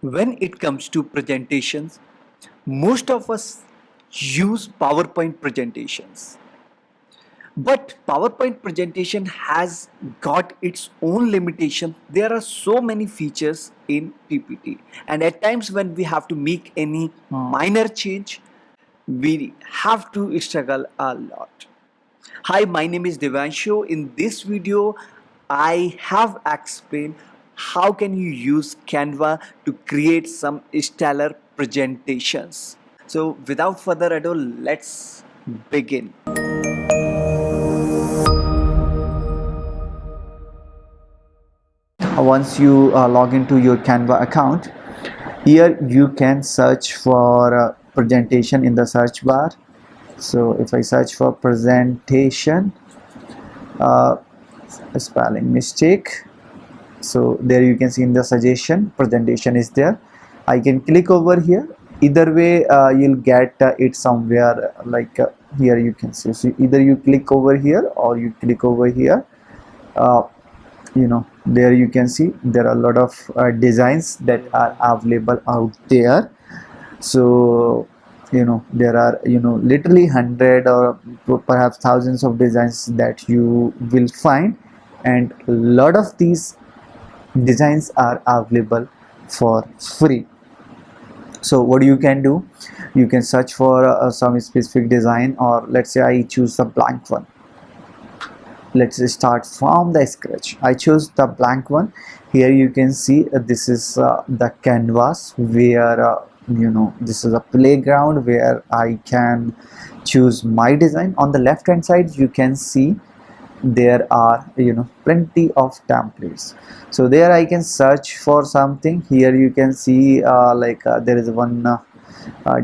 When it comes to presentations, most of us use PowerPoint presentations. But PowerPoint presentation has got its own limitation. There are so many features in PPT, and at times when we have to make any minor change, we have to struggle a lot. Hi, my name is Devanshu. In this video, I have explained how can you use Canva to create some stellar presentations. So without further ado, let's begin. Once you log into your Canva account, here you can search for presentation in the search bar. So if I search for presentation, uh, spelling mistake, so there you can see in the suggestion presentation is there. I can click over here. Either way, you'll get it somewhere like here you can see. So either you click over here or you click over here. uh, there you can see there are a lot of designs that are available out there. So there are literally 100 or perhaps thousands of designs that you will find, and a lot of these designs are available for free. So what you can do, you can search for some specific design, or let's say I choose a blank one. Let's start from the scratch. I chose the blank one. Here you can see this is the canvas where this is a playground where I can choose my design. On the left hand side you can see there are plenty of templates. So there I can search for something. Here you can see there is one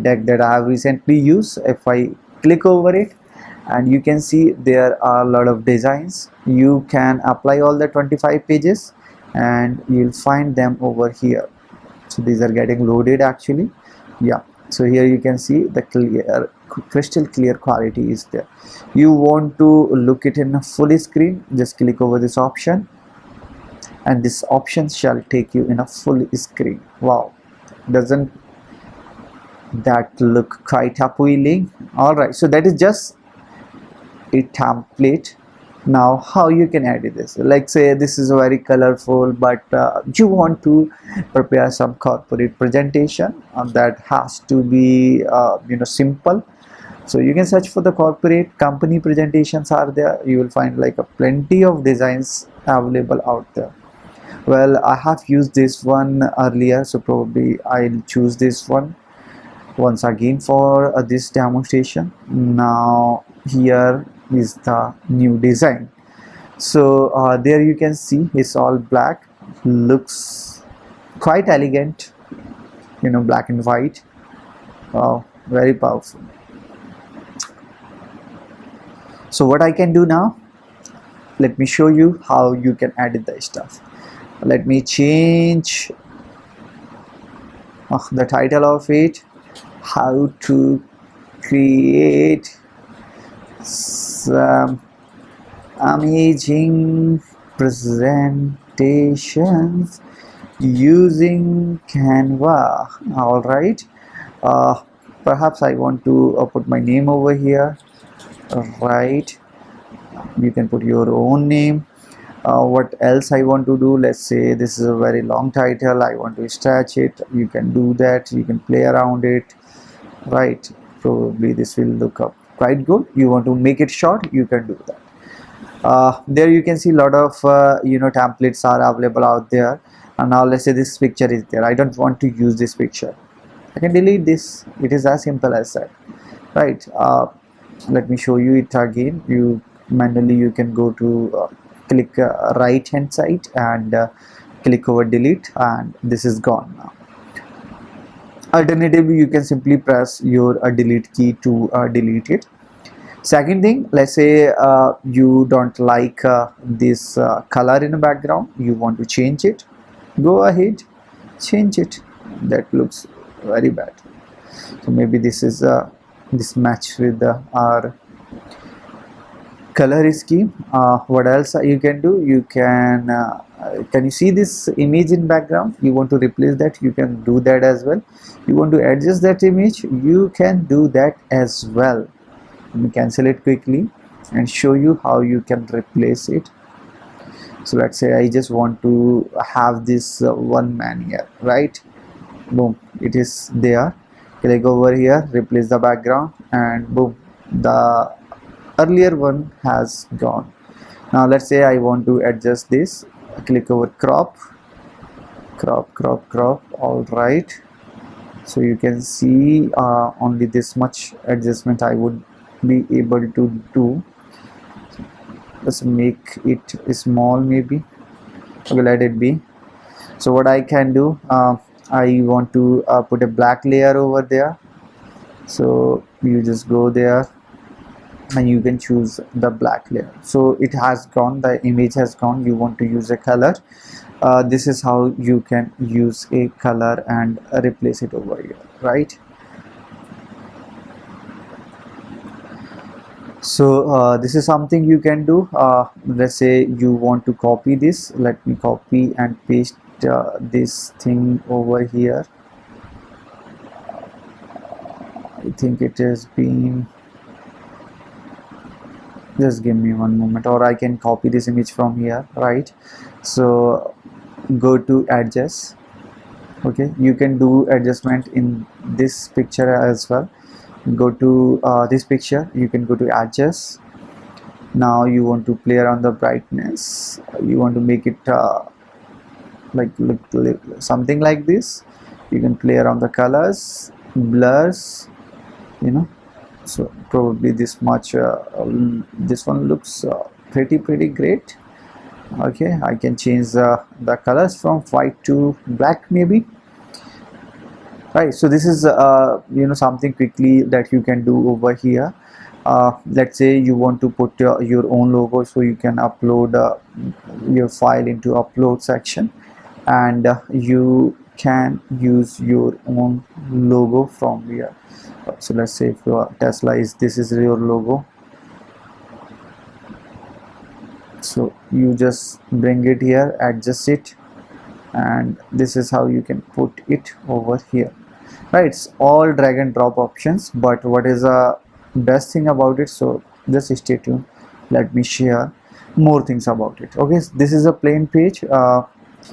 deck that I have recently used. If I click over it, and you can see there are a lot of designs, you can apply all the 25 pages and you'll find them over here. So these are getting loaded actually. Yeah, so here you can see the crystal clear quality is there. You want to look it in a full screen, just click over this option, and this option shall take you in a full screen. Wow, doesn't that look quite appealing? All right, so that is just a template. Now how you can edit this, like say this is very colorful, but you want to prepare some corporate presentation that has to be simple. So you can search for the corporate company presentations are there. You will find like a plenty of designs available out there. Well, I have used this one earlier, so probably I'll choose this one once again for this demonstration. Now here is the new design. So there you can see it's all black, looks quite elegant, black and white. Wow, very powerful. So what I can do now, let me show you how you can edit the stuff. Let me change the title of it, how to create some amazing presentations using Canva. All right, perhaps I want to put my name over here. Right, you can put your own name. What else I want to do, let's say this is a very long title, I want to stretch it. You can do that, you can play around it. Right, probably this will look up quite good. You want to make it short, you can do that. There you can see a lot of templates are available out there. And now let's say this picture is there, I don't want to use this picture, I can delete this. It is as simple as that. Right, let me show you it again. You manually you can go to click right hand side and click over delete, and this is gone now. Alternatively, you can simply press your delete key to delete it. Second thing, let's say you don't like this color in the background, you want to change it, go ahead, change it. That looks very bad. So maybe this is this match with our color scheme. What else you can do? You can you see this image in background? You want to replace that, you can do that as well. You want to adjust that image, you can do that as well. Let me cancel it quickly and show you how you can replace it. So let's say I just want to have this one man here, right? Boom, it is there. Click over here, replace the background, and boom, the earlier one has gone. Now let's say I want to adjust this. Click over crop. All right, so you can see only this much adjustment I would be able to do. Let's make it small maybe. Okay, let it be. So what I can do, I want to put a black layer over there. So you just go there and you can choose the black layer. So it has gone, the image has gone. You want to use a color. This is how you can use a color and replace it over here, right? So this is something you can do. Let's say you want to copy this. Let me copy and paste this thing over here. I think it has been, just give me one moment, or I can copy this image from here, right? So go to adjust. Okay, you can do adjustment in this picture as well. Go to this picture, you can go to adjust. Now you want to play around the brightness, you want to make it like look something like this. You can play around the colors, blurs, you know. So probably this much, this one looks pretty great. Okay, I can change the colors from white to black maybe, right? So this is something quickly that you can do over here. Let's say you want to put your own logo, so you can upload your file into upload section, and you can use your own logo from here. So let's say if your Tesla is, this is your logo, so you just bring it here, adjust it, and this is how you can put it over here, right? It's all drag and drop options, but what is the best thing about it? So just stay tuned, let me share more things about it. Okay, so this is a plain page.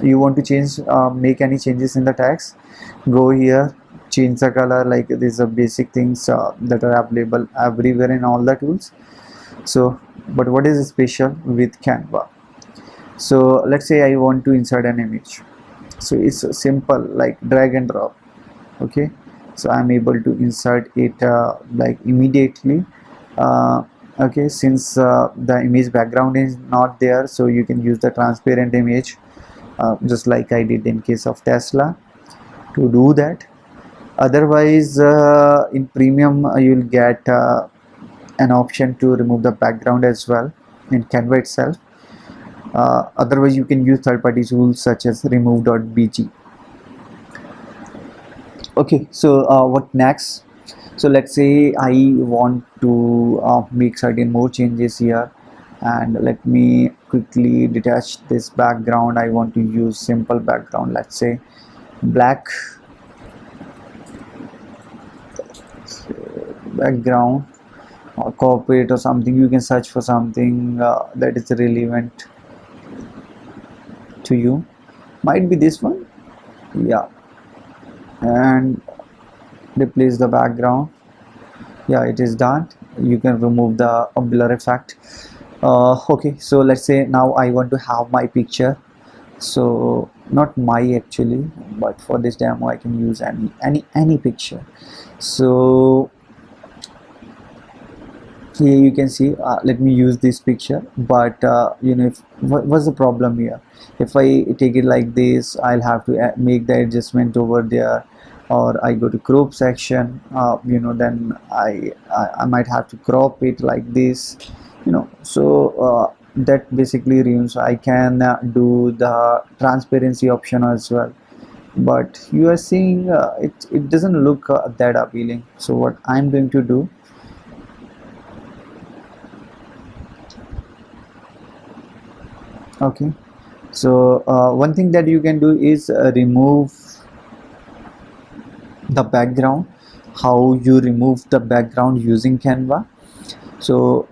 You want to change, make any changes in the text, go here, change the color. Like these are basic things that are available everywhere in all the tools. So but what is special with Canva? So let's say I want to insert an image, so it's simple, like drag and drop. Okay, so I'm able to insert it like immediately. Okay, since the image background is not there, so you can use the transparent image, just like I did in case of Tesla, to do that. Otherwise in premium you'll get an option to remove the background as well in Canva itself. Otherwise you can use third-party tools such as remove.bg. Okay, so what next? So let's say I want to make certain more changes here, and let me quickly detach this background. I want to use simple background, let's say black background, or corporate or something. You can search for something that is relevant to you. Might be this one, yeah, and replace the background. Yeah, it is done. You can remove the blur effect. Okay, so let's say now I want to have my picture. So not my actually, but for this demo I can use any picture. So here you can see, let me use this picture, but what's the problem here? If I take it like this, I'll have to make the adjustment over there, or I go to crop section, then I might have to crop it like this, so that basically ruins. I can do the transparency option as well, but you are seeing it doesn't look that appealing. So what I'm going to do, Okay, so one thing that you can do is remove the background. How you remove the background using Canva? So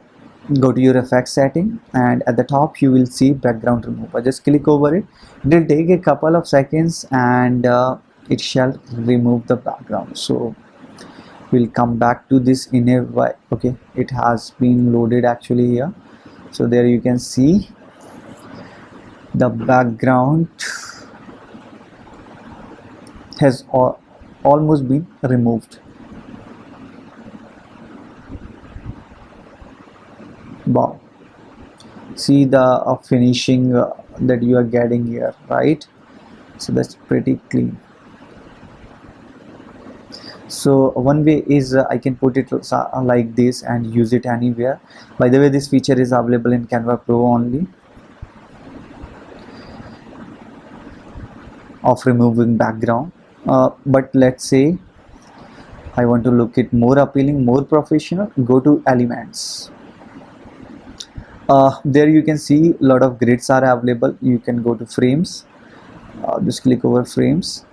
go to your effects setting, and at the top you will see background remover. Just click over it. It will take a couple of seconds, and it shall remove the background. So we'll come back to this in a while. Okay, it has been loaded actually here. So there you can see the background has almost been removed. Wow, see the finishing that you are getting here, right? So that's pretty clean. So one way is I can put it like this and use it anywhere. By the way, this feature is available in Canva Pro only, of removing background. But let's say I want to look it more appealing, more professional. Go to elements. There you can see a lot of grids are available. You can go to frames. Just click over frames.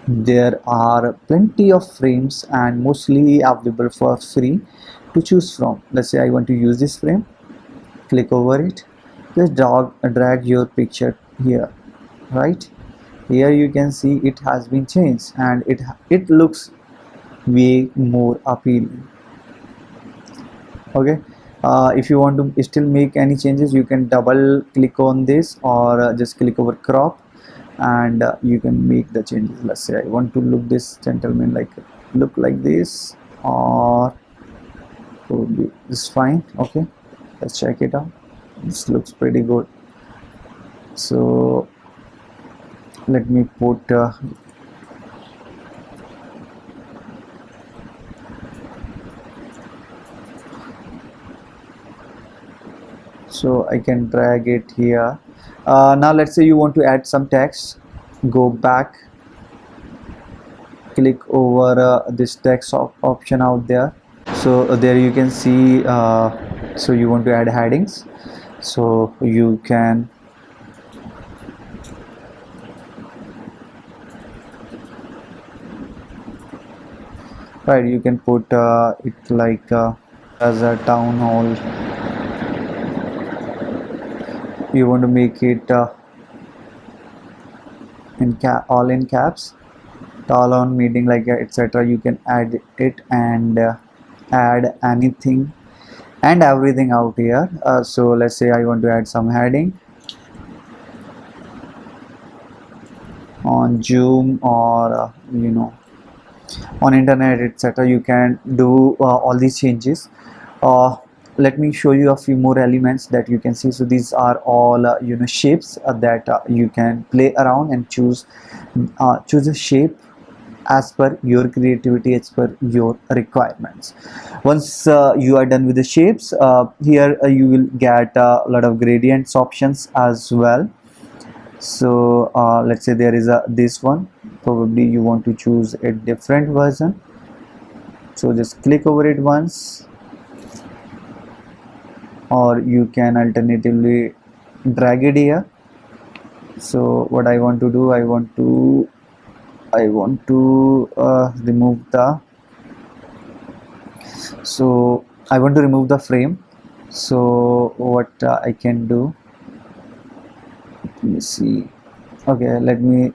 There are plenty of frames and mostly available for free to choose from. Let's say I want to use this frame. Click over it. Just drag your picture here, right? Here you can see it has been changed, and it looks way more appealing. Okay, if you want to still make any changes, you can double click on this, or just click over crop, and you can make the changes. Let's say I want to look this gentleman look like this, or probably this. Fine. Okay, let's check it out. This looks pretty good. So let me put so I can drag it here. Now let's say you want to add some text. Go back, click over this text option out there. So there you can see, so you want to add headings, so you can you can put it like as a town hall. You want to make it all in caps, all on meeting, like etc. You can add it, and add anything and everything out here. So let's say I want to add some heading on Zoom, or on internet, etc. You can do all these changes. Let me show you a few more elements that you can see. So these are all shapes that you can play around and choose a shape as per your creativity, as per your requirements. Once you are done with the shapes, here you will get a lot of gradients options as well. So let's say there is this one. Probably you want to choose a different version, so just click over it once, or you can alternatively drag it here. So what I want to do, I want to remove the frame. So what I can do, let me see. Okay, let me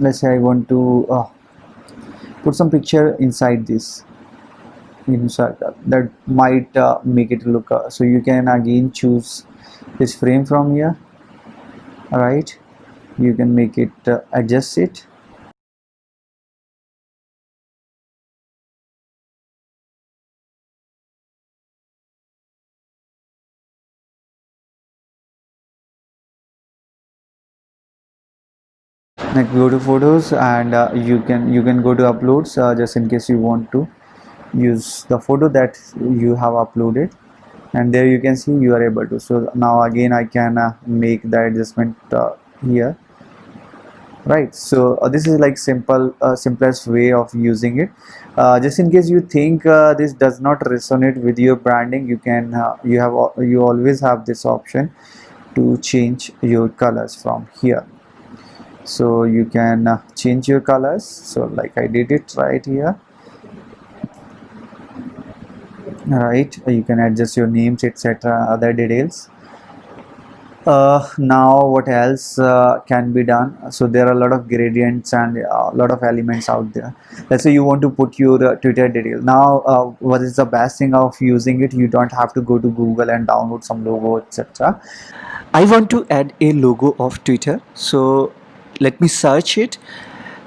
let's say I want to put some picture inside this, that might make it look so you can again choose this frame from here. All right, you can make it adjust it. Like go to photos, and you can go to uploads, just in case you want to use the photo that you have uploaded, and there you can see you are able to. So now again I can make the adjustment here. right? So this is like simplest way of using it. Just in case you think this does not resonate with your branding, you can you always have this option to change your colors from here. So you can change your colors, so like I did it right here. Right, you can adjust your names, etc., other details. Now what else can be done? So there are a lot of gradients and a lot of elements out there. Let's say you want to put your Twitter detail. Now what is the best thing of using it? You don't have to go to Google and download some logo, etc. I want to add a logo of Twitter, so let me search it,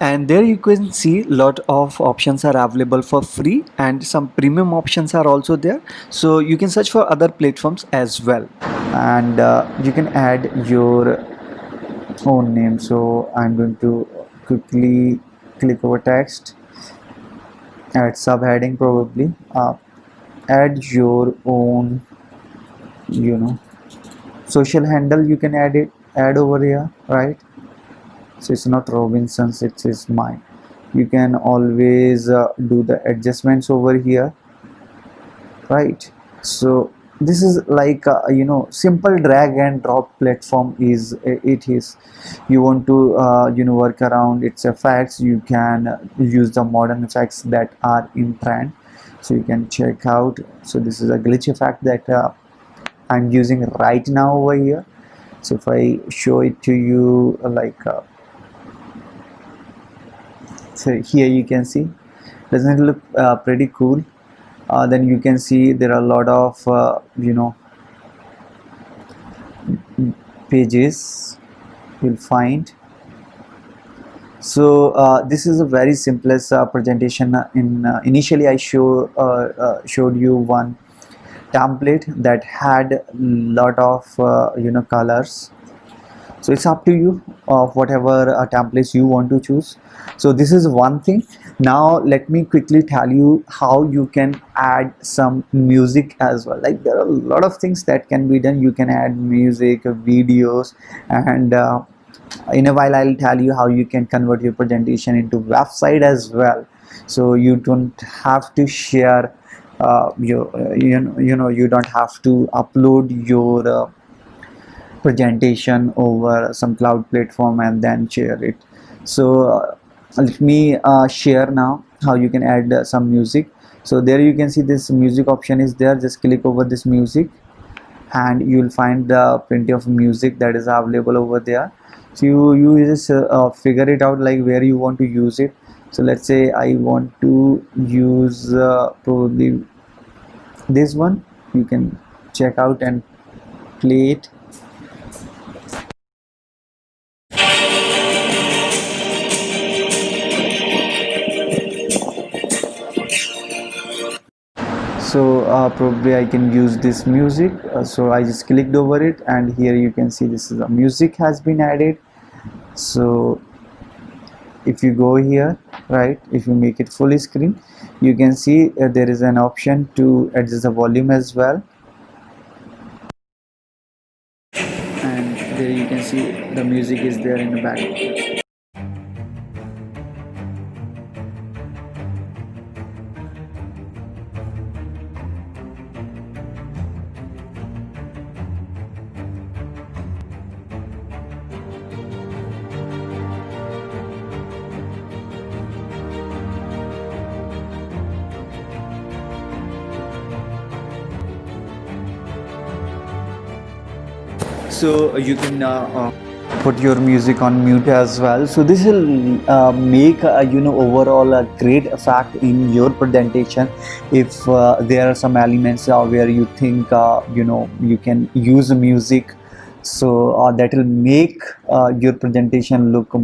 and there you can see lot of options are available for free and some premium options are also there, so you can search for other platforms as well. And you can add your own name, so I'm going to quickly click over text, add subheading probably, add your own, you know, social handle. You can add over here, right? So it's not Robinson's, it is mine. You can always do the adjustments over here, right? So this is like simple drag and drop platform is it is. You want to work around its effects, you can use the modern effects that are in trend, so you can check out. So this is a glitch effect that I'm using right now over here. So if I show it to you, so here you can see, doesn't it look pretty cool? Then you can see there are a lot of pages you'll find. So this is a very simplest presentation. Initially I showed you one template that had lot of colors. So it's up to you of whatever templates you want to choose. So this is one thing. Now let me quickly tell you how you can add some music as well. Like there are a lot of things that can be done. You can add music, videos, and in a while I'll tell you how you can convert your presentation into website as well. So you don't have to share you don't have to upload your presentation over some cloud platform and then share it. So let me share now how you can add some music. So there you can see this music option is there. Just click over this music and you will find plenty of music that is available over there. So you just figure it out like where you want to use it. So let's say I want to use probably this one. You can check out and play it. So probably I can use this music. So I just clicked over it and here you can see this is a music has been added. So if you go here, right, if you make it full screen, you can see there is an option to adjust the volume as well, and there you can see the music is there in the background. So you can put your music on mute as well. So this will make overall a great effect in your presentation. If there are some elements where you think you can use music, so that will make your presentation look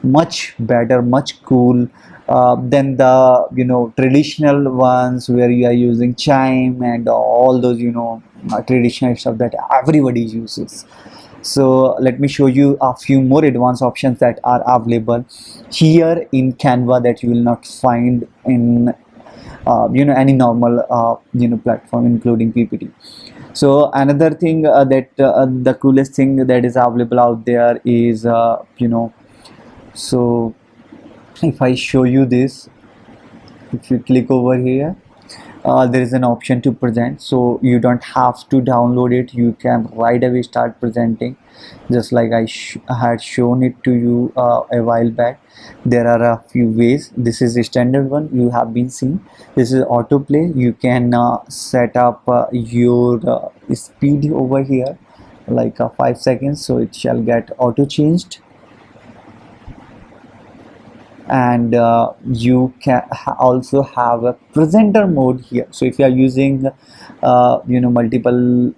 much better, much cool than the traditional ones where you are using chime and all those traditional stuff that everybody uses. So let me show you a few more advanced options that are available here in Canva that you will not find in any normal platform including PPT. So another thing that the coolest thing that is available out there is So if I show you this, if you click over here, there is an option to present, so you don't have to download it, you can right away start presenting, just like I had shown it to you a while back. There are a few ways. This is the standard one you have been seeing. This is autoplay. You can set up your speed over here, like 5 seconds, so it shall get auto changed. And you can also have a presenter mode here. So if you are using multiple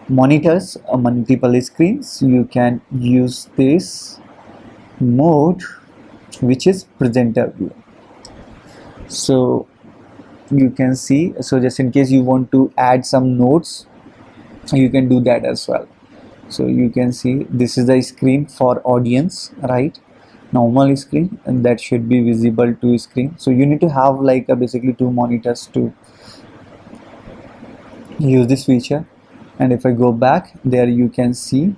monitors, multiple screens, you can use this mode, which is presenter view. So you can see, so just in case you want to add some notes, you can do that as well. So you can see this is the screen for audience, right? Normal screen, and that should be visible to screen. So you need to have like basically 2 monitors to use this feature. And if I go back there, you can see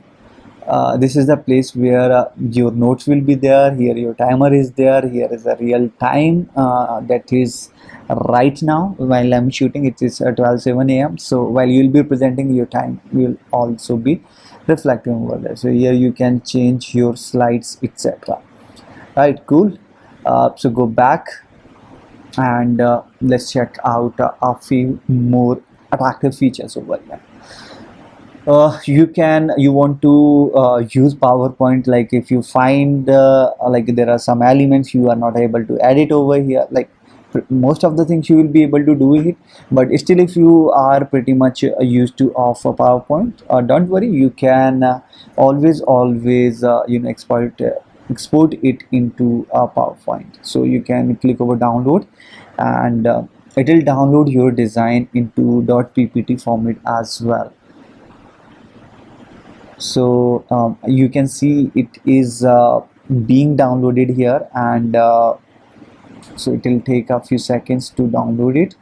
this is the place where your notes will be there. Here your timer is there. Here is a real time that is right now while I'm shooting. It is 12:07 a.m. so while you will be presenting, your time will also be reflecting over there. So here you can change your slides, etc. Right, cool. So go back and let's check out a few more attractive features over here. You want to use PowerPoint, like if you find like there are some elements you are not able to edit over here, like most of the things you will be able to do it, but still if you are pretty much used to offer PowerPoint, don't worry, you can always export it into a PowerPoint. So you can click over download, and it will download your design into .ppt format as well. So you can see it is being downloaded here, and so it will take a few seconds to download it.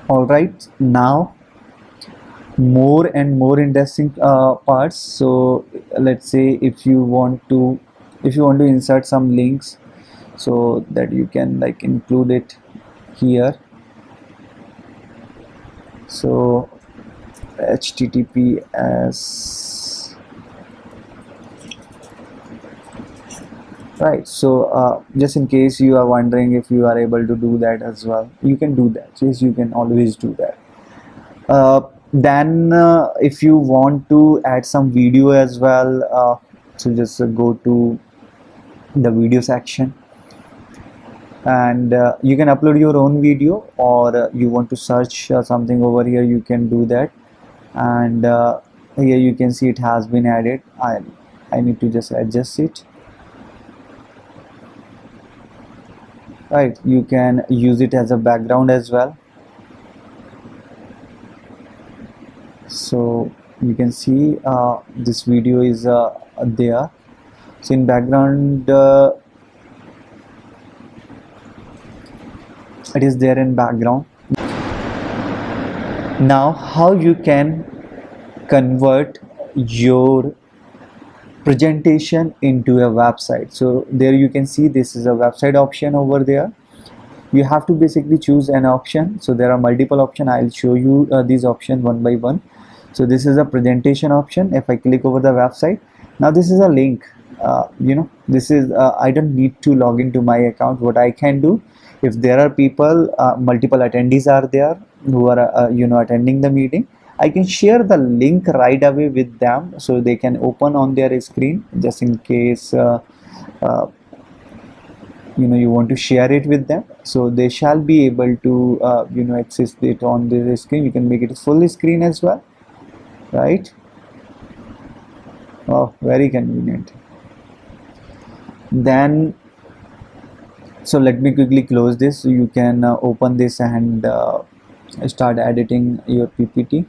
All right, now more and more interesting parts. So let's say if you want to insert some links, so that you can like include it here. So HTTPS, right? So just in case you are wondering if you are able to do that as well, you can do that. Yes, you can always do that. Then if you want to add some video as well, so just go to the video section, and you can upload your own video, or you want to search something over here, you can do that. And here you can see it has been added. I need to just adjust it. Right, you can use it as a background as well. So you can see this video is there. So in background it is there in background. Now how you can convert your presentation into a website. So there you can see this is a website option over there. You have to basically choose an option. So there are multiple options. I'll show you these options one by one. So this is a presentation option. If I click over the website, now this is a link. This is I don't need to log into my account. What I can do, if there are people, multiple attendees are there who are attending the meeting, I can share the link right away with them, so they can open on their screen, just in case you want to share it with them, so they shall be able to access it on their screen. You can make it a full screen as well, right? Oh, very convenient. Then so let me quickly close this, so you can open this and start editing your PPT.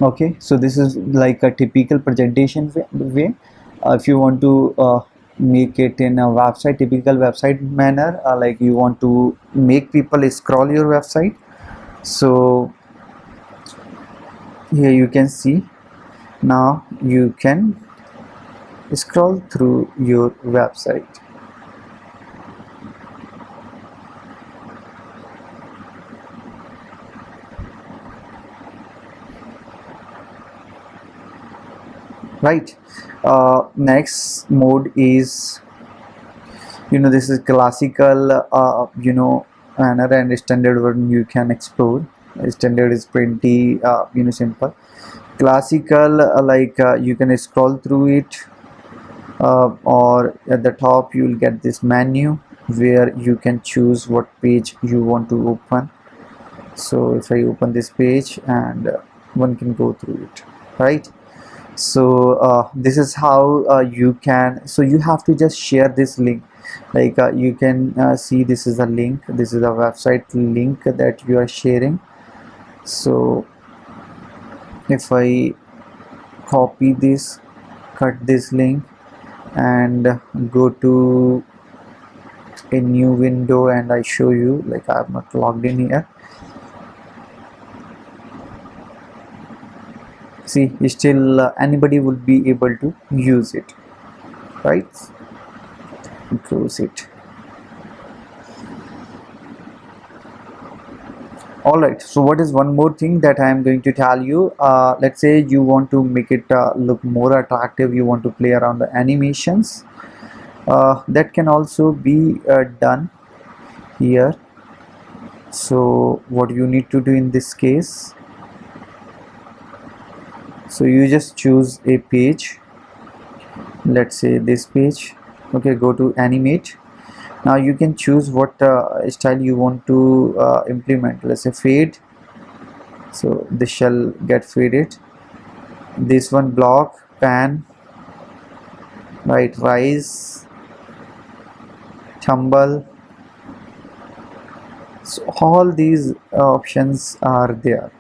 Okay, so this is like a typical presentation way. If you want to make it in a website, typical website manner, like you want to make people scroll your website, so Here you can see. Now you can scroll through your website. Right. Next mode is, this is classical, manner, and standard one you can explore. Standard is pretty simple. Classical, you can scroll through it, or at the top you will get this menu where you can choose what page you want to open. So if I open this page, and one can go through it, right? So this is how you can, so you have to just share this link. You can see, this is a link, this is a website link that you are sharing. So if I copy this, cut this link, and go to a new window, and I show you, I'm not logged in here. See, still anybody would be able to use it, right? Close it. Alright, so what is one more thing that I am going to tell you? Let's say you want to make it look more attractive, you want to play around the animations. That can also be done here. So what you need to do in this case, so you just choose a page, let's say this page. Okay, go to animate. Now you can choose what style you want to implement. Let's say fade, so this shall get faded. This one, block, pan, right, rise, tumble. So all these options are there.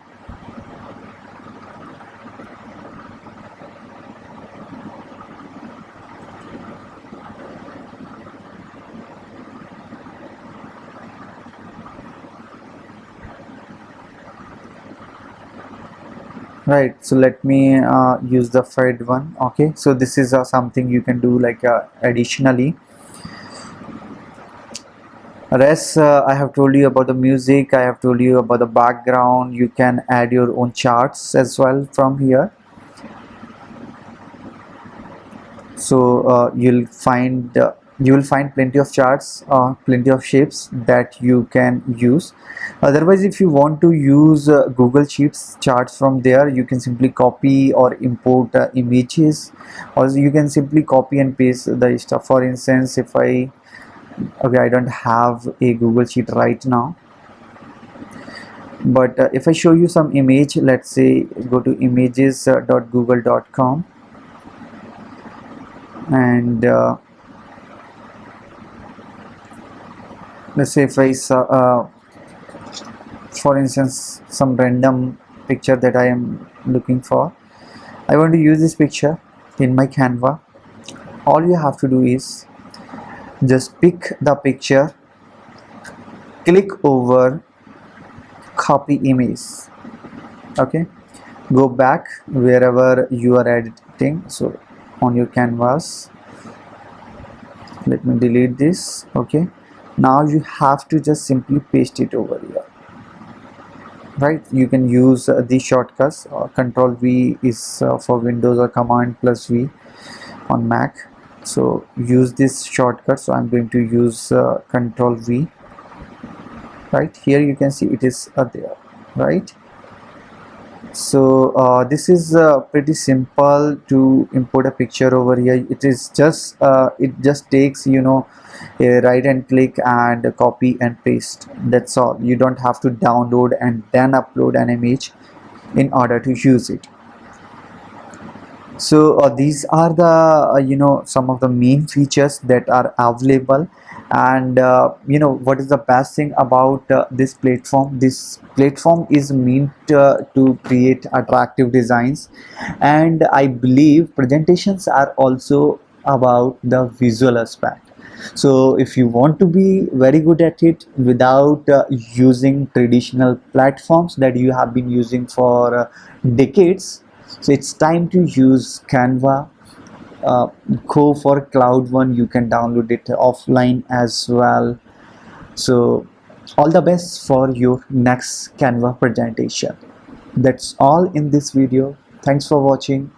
Right, so let me use the fade one. Okay, so this is something you can do additionally. Rest, I have told you about the music, I have told you about the background. You can add your own charts as well from here. So you will find plenty of charts, plenty of shapes that you can use. Otherwise, if you want to use Google Sheets charts from there, you can simply copy or import images, or you can simply copy and paste the stuff. For instance, if I don't have a Google Sheet right now, but if I show you some image, let's say go to images.google.com, and let's say if I saw, for instance, some random picture that I am looking for, I want to use this picture in my Canva. All you have to do is just pick the picture, click over copy image. Okay, go back wherever you are editing, so on your canvas. Let me delete this. Okay, now you have to just simply paste it over here, right? You can use these shortcuts. Control V is for Windows, or Command plus V on Mac. So use this shortcut. So I'm going to use Control V. Right here you can see it is there, right? So this is pretty simple to import a picture over here. It is just it just takes a right hand click and copy and paste. That's all. You don't have to download and then upload an image in order to use it. So these are the some of the main features that are available. And what is the best thing about this platform is meant to create attractive designs, and I believe presentations are also about the visual aspect. So if you want to be very good at it without using traditional platforms that you have been using for decades, so it's time to use Canva. uh, Go for Cloud One. You can download it offline as well. So all the best for your next Canva presentation. That's all in this video. Thanks for watching.